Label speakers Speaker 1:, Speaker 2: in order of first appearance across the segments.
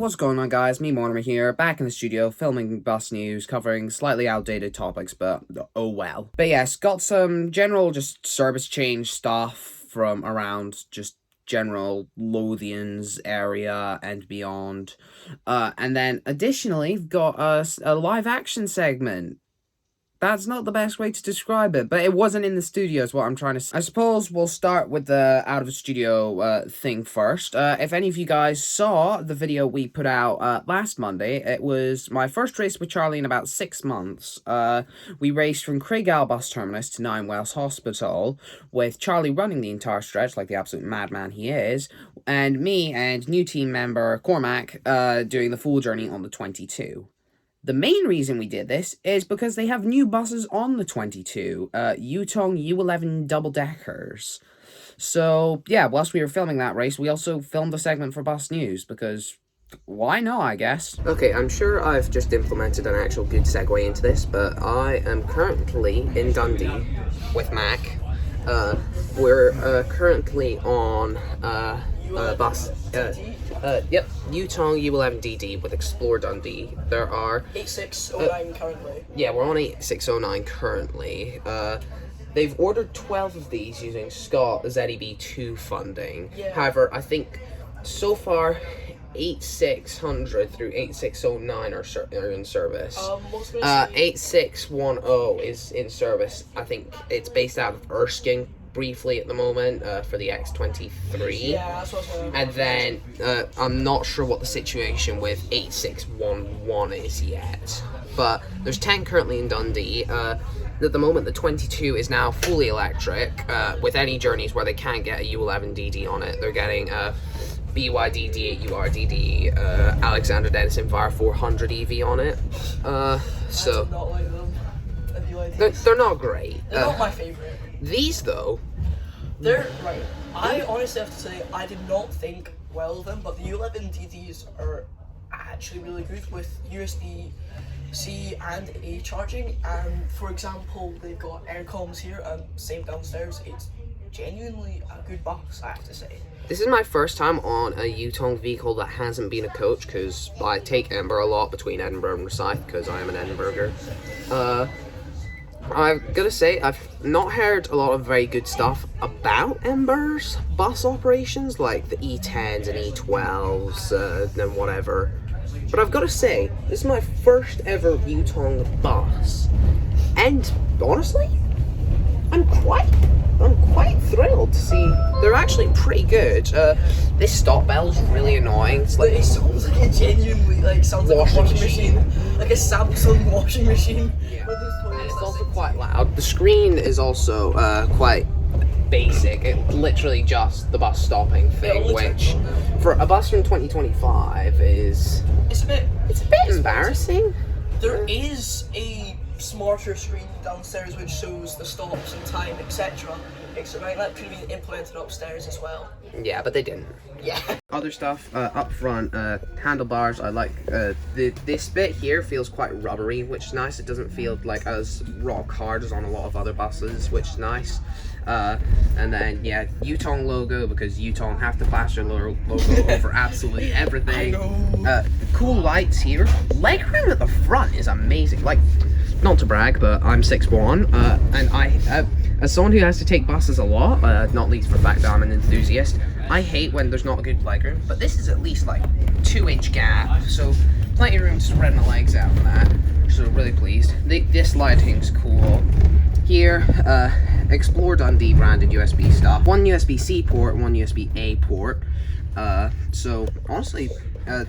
Speaker 1: what's going on, guys? Me, Mortimer here, back in the studio, filming bus news, covering slightly outdated topics, but oh well. But yes, got some general just service change stuff from around just general Lothians area and beyond. And then additionally, got a live action segment. That's not the best way to describe it, but it wasn't in the studio is what I'm trying to say. I suppose we'll start with the out of the studio thing first. If any of you guys saw the video we put out last Monday, it was my first race with Charlie in about 6 months. We raced from Craigall bus terminus to Nine Wells Hospital, with Charlie running the entire stretch like the absolute madman he is, and me and new team member Cormac doing the full journey on the 22. The main reason we did this is because they have new buses on the 22, Yutong U11DD. So, yeah, whilst we were filming that race, we also filmed a segment for Bus News, because why not, I guess? Okay, I'm sure I've just implemented an actual good segue into this, but I am currently in Dundee with Mac. We're currently on bus. Yep, Yutong U11DD with Xplore Dundee. There are
Speaker 2: 8609 currently.
Speaker 1: Yeah, we're on 8609 currently. They've ordered 12 of these using Scott ZEB2 funding.
Speaker 2: Yeah.
Speaker 1: However, I think so far 8600 through 8609 are in service. 8610 is in service. I think it's based out of Erskine briefly at the moment for the X23.
Speaker 2: Yeah, that's what I was
Speaker 1: and then I'm not sure what the situation with 8611 is yet, but there's 10 currently in Dundee. At the moment the 22 is now fully electric, with any journeys where they can't get a U11DD on it. They're getting BYD D8URDD Alexander Denison VAR 400 EV on it. So
Speaker 2: I do not like them. I do like
Speaker 1: they're not great.
Speaker 2: They're not my favourite.
Speaker 1: These though,
Speaker 2: They're right. I honestly have to say I did not think well of them, but the U11DDs are actually really good with USB-C and A charging. And for example, they've got air comms here and same downstairs. It's genuinely a good bus, I have to say.
Speaker 1: this is my first time on a Yutong vehicle that hasn't been a coach, because I take Ember a lot between Edinburgh and Rosyth because I am an Edinburgher. I've got to say, I've not heard a lot of very good stuff about Ember's bus operations, like the E10s and E12s and whatever. But I've got to say, this is my first ever Yutong bus, and honestly, I'm quite thrilled to see they're actually pretty good. This stop bell's really annoying. It's like,
Speaker 2: It sounds like it genuinely sounds like a washing machine, like a Samsung washing machine.
Speaker 1: yeah. And it's also quite loud. The screen is also quite basic. It's literally just the bus stopping thing, which for a bus from 2025 is
Speaker 2: It's a bit
Speaker 1: embarrassing.
Speaker 2: There is a smarter screen downstairs which shows the stops and time, etc. Right, that could have been implemented upstairs as well.
Speaker 1: Yeah, but they didn't.
Speaker 2: Yeah.
Speaker 1: Other stuff up front, handlebars. I like this bit here feels quite rubbery, which is nice. It doesn't feel like as rock hard as on a lot of other buses, which is nice. And then yeah, Yutong logo, because Yutong have to plaster logo over absolutely everything. Cool lights here. Legroom at the front is amazing. Like, not to brag, but I'm 6'1", and I as someone who has to take buses a lot, not least for the fact that I'm an enthusiast, I hate when there's not a good legroom, but this is at least like 2-inch gap, so plenty of room to spread my legs out on that, so really pleased. This lighting's cool. Here, Xplore Dundee branded USB stuff. One USB-C port, one USB-A port. So honestly,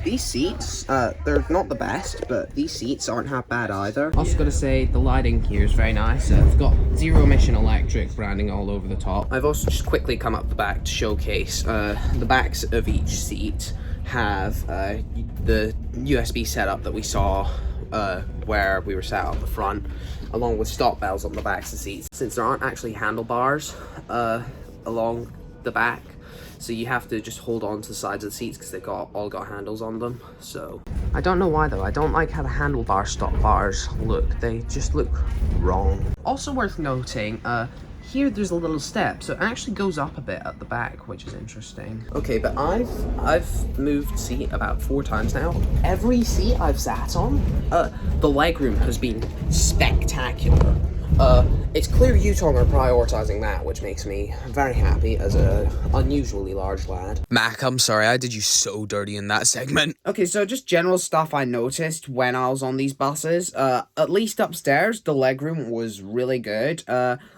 Speaker 1: these seats, they're not the best, but these seats aren't half bad either. Also gotta say, the lighting here is very nice. I've got zero emission electric branding all over the top. I've also just quickly come up the back to showcase, the backs of each seat have the USB setup that we saw where we were sat up the front, along with stop bells on the backs of the seats. Since there aren't actually handlebars along the back, so you have to just hold on to the sides of the seats because they've all got handles on them. So I don't know why though. I don't like how the handlebar stop bars look. They just look wrong. Also worth noting, here there's a little step, so it actually goes up a bit at the back, which is interesting. Okay, but I've moved seat about 4 times now. Every seat I've sat on, the legroom has been spectacular. It's clear Yutong are prioritizing that, which makes me very happy as a unusually large lad.
Speaker 3: Mac, I'm sorry, I did you so dirty in that segment.
Speaker 1: Okay, so just general stuff I noticed when I was on these buses. At least upstairs, the legroom was really good.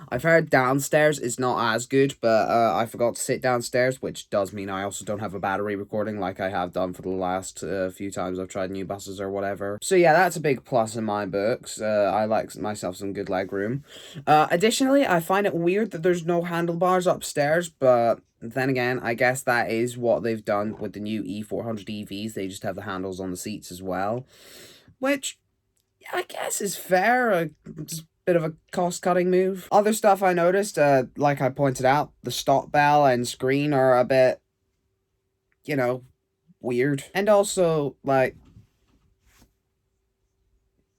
Speaker 1: I've heard downstairs is not as good, but I forgot to sit downstairs, which does mean I also don't have a battery recording like I have done for the last few times I've tried new buses or whatever. So yeah, that's a big plus in my books. I like myself some good legroom. Additionally, I find it weird that there's no handlebars upstairs, but then again, I guess that is what they've done with the new E400 EVs. They just have the handles on the seats as well, which I guess is fair. Just bit of a cost-cutting move. Other stuff I noticed, like I pointed out, the stop bell and screen are a bit, you know, weird. And also, like,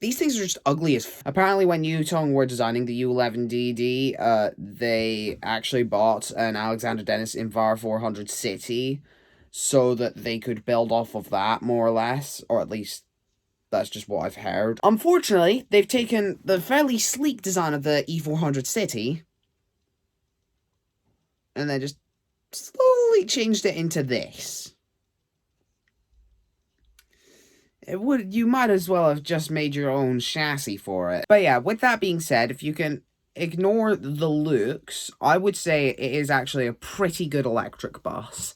Speaker 1: these things are just ugly as Apparently, when Yutong were designing the U11DD, they actually bought an Alexander Dennis Invar 400 City so that they could build off of that, more or less, or at least that's just what I've heard. Unfortunately, they've taken the fairly sleek design of the E400 City and then just slowly changed it into this. You might as well have just made your own chassis for it. But yeah, with that being said, if you can ignore the looks, I would say it is actually a pretty good electric bus.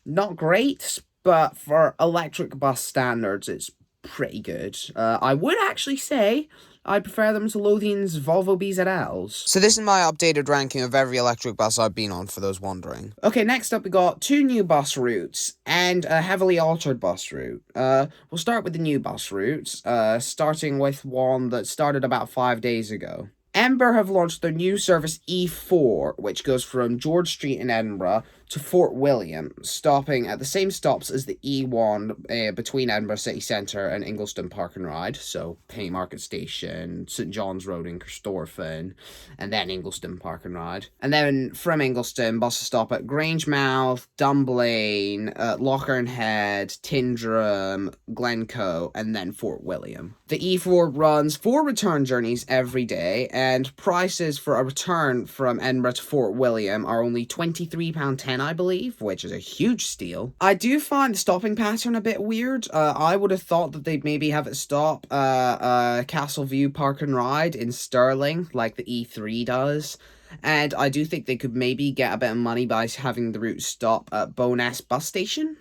Speaker 1: Not great, but for electric bus standards, it's pretty good. I would actually say I prefer them to Lothian's Volvo BZLs.
Speaker 3: So this is my updated ranking of every electric bus I've been on, for those wondering.
Speaker 1: Okay, next up we got 2 new bus routes and a heavily altered bus route. We'll start with the new bus routes, starting with one that started about 5 days ago. Ember have launched their new service E4, which goes from George Street in Edinburgh to Fort William, stopping at the same stops as the E1 between Edinburgh City Centre and Ingliston Park and Ride, so Haymarket Station, St John's Road in Corstorphine, and then Ingliston Park and Ride. And then from Ingliston, buses stop at Grangemouth, Dunblane, Lochern Head, Tyndrum, Glencoe, and then Fort William. The E4 runs 4 return journeys every day, and prices for a return from Edinburgh to Fort William are only £23.10, I believe, which is a huge steal. I do find the stopping pattern a bit weird. I would have thought that they'd maybe have it stop Castleview Park and Ride in Stirling, like the E3 does. And I do think they could maybe get a bit of money by having the route stop at Bowness bus station,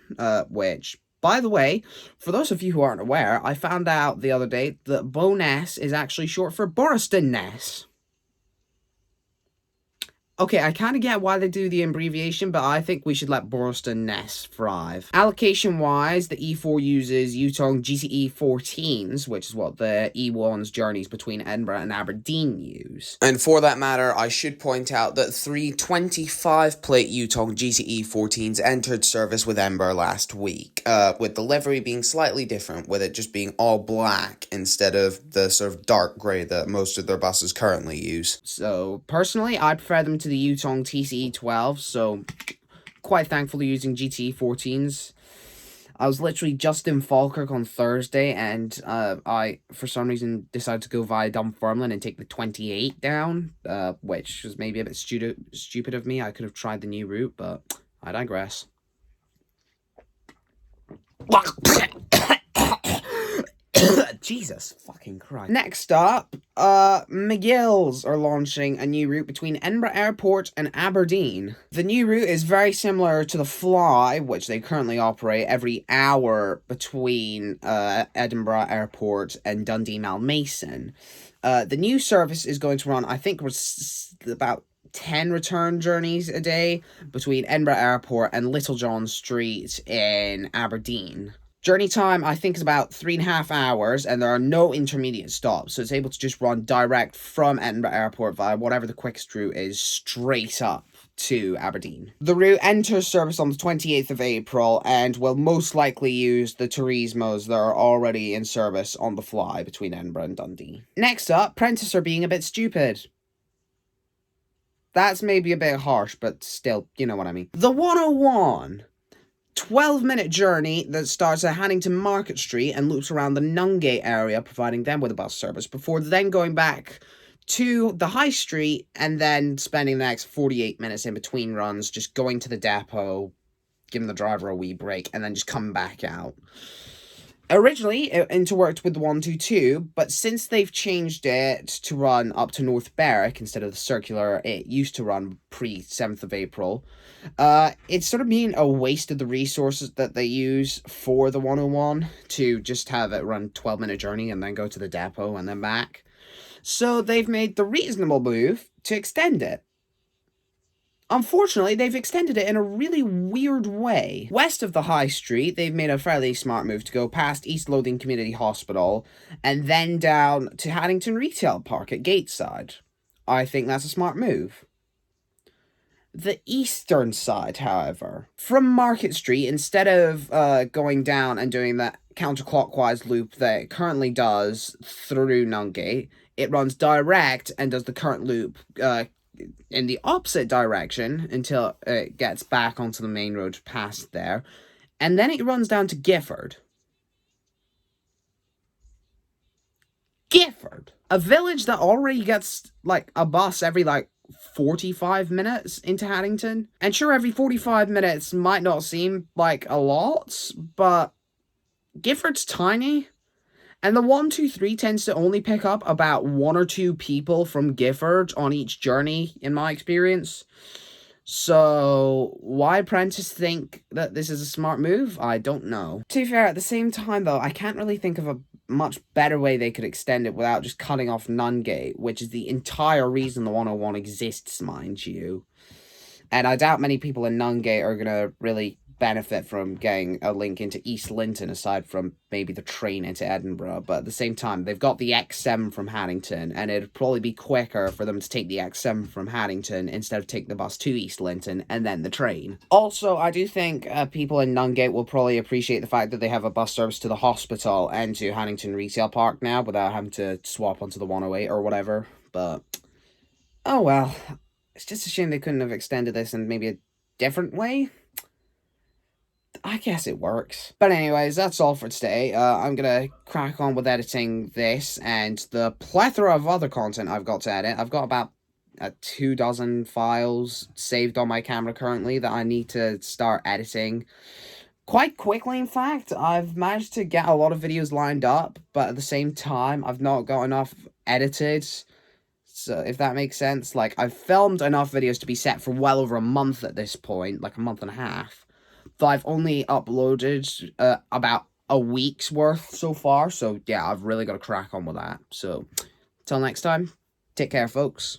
Speaker 1: which, by the way, for those of you who aren't aware, I found out the other day that Bowness is actually short for Boriston Ness. Okay, I kind of get why they do the abbreviation, but I think we should let Boriston Ness thrive. Allocation-wise, the E4 uses Yutong GCE 14s, which is what the E1's journeys between Edinburgh and Aberdeen use.
Speaker 3: And for that matter, I should point out that 3 25-plate Yutong GCE 14s entered service with Ember last week, with the livery being slightly different, with it just being all black instead of the sort of dark grey that most of their buses currently use.
Speaker 1: So, personally, I prefer them to the Yutong TCE 12, so quite thankful to using GTE 14s. I was literally just in Falkirk on Thursday, and I, for some reason, decided to go via Dunfermline and take the 28 down, which was maybe a bit stupid of me. I could have tried the new route, but I digress. Jesus fucking Christ. Next up, McGills are launching a new route between Edinburgh Airport and Aberdeen. The new route is very similar to the Fly, which they currently operate every hour between Edinburgh Airport and Dundee Malmason. The new service is going to run, I think, about 10 return journeys a day between Edinburgh Airport and Little John Street in Aberdeen. Journey time, I think, is about 3.5 hours, and there are no intermediate stops, so it's able to just run direct from Edinburgh Airport via whatever the quickest route is straight up to Aberdeen. The route enters service on the 28th of April and will most likely use the Turismos that are already in service on the Fly between Edinburgh and Dundee. Next up, Prentice are being a bit stupid.
Speaker 3: That's maybe a bit harsh, but still, you know what I mean. The 101. 12-minute journey that starts at Haddington Market Street and loops around the Nungate area, providing them with a bus service, before then going back to the High Street and then spending the next 48 minutes in between runs, just going to the depot, giving the driver a wee break, and then just coming back out. Originally, it interworked with the 122, but since they've changed it to run up to North Berwick instead of the circular it used to run pre-7th of April, it's sort of been a waste of the resources that they use for the 101 to just have it run 12-minute journey and then go to the depot and then back. So they've made the reasonable move to extend it. Unfortunately, they've extended it in a really weird way. West of the High Street, they've made a fairly smart move to go past East Lothian Community Hospital and then down to Haddington Retail Park at Gateside. I think that's a smart move. The eastern side, however, from Market Street, instead of going down and doing that counterclockwise loop that it currently does through Nungate, it runs direct and does the current loop in the opposite direction until it gets back onto the main road past there. And then it runs down to Gifford. Gifford! A village that already gets, like, a bus every, 45 minutes into Haddington. And sure, every 45 minutes might not seem like a lot, but Gifford's tiny. And the 123 tends to only pick up about 1 or 2 people from Gifford on each journey, in my experience. So, why Prentice think that this is a smart move? I don't know. To be fair, at the same time, though, I can't really think of a much better way they could extend it without just cutting off Nungate, which is the entire reason the 101 exists, mind you. And I doubt many people in Nungate are going to really benefit from getting a link into East Linton aside from maybe the train into Edinburgh, but at the same time they've got the X7 from Haddington, and it'd probably be quicker for them to take the X7 from Haddington instead of take the bus to East Linton and then the train. Also, I do think people in Nungate will probably appreciate the fact that they have a bus service to the hospital and to Haddington Retail Park now without having to swap onto the 108 or whatever, but oh well. It's just a shame they couldn't have extended this in maybe a different way. I guess it works. But anyways, that's all for today. I'm gonna crack on with editing this and the plethora of other content I've got to edit. I've got about 24 files saved on my camera currently that I need to start editing. Quite quickly, in fact. I've managed to get a lot of videos lined up, but at the same time, I've not got enough edited. So, if that makes sense. Like, I've filmed enough videos to be set for well over a month at this point, like a month and a half. But I've only uploaded about a week's worth so far. So, yeah, I've really got to crack on with that. So, till next time, take care, folks.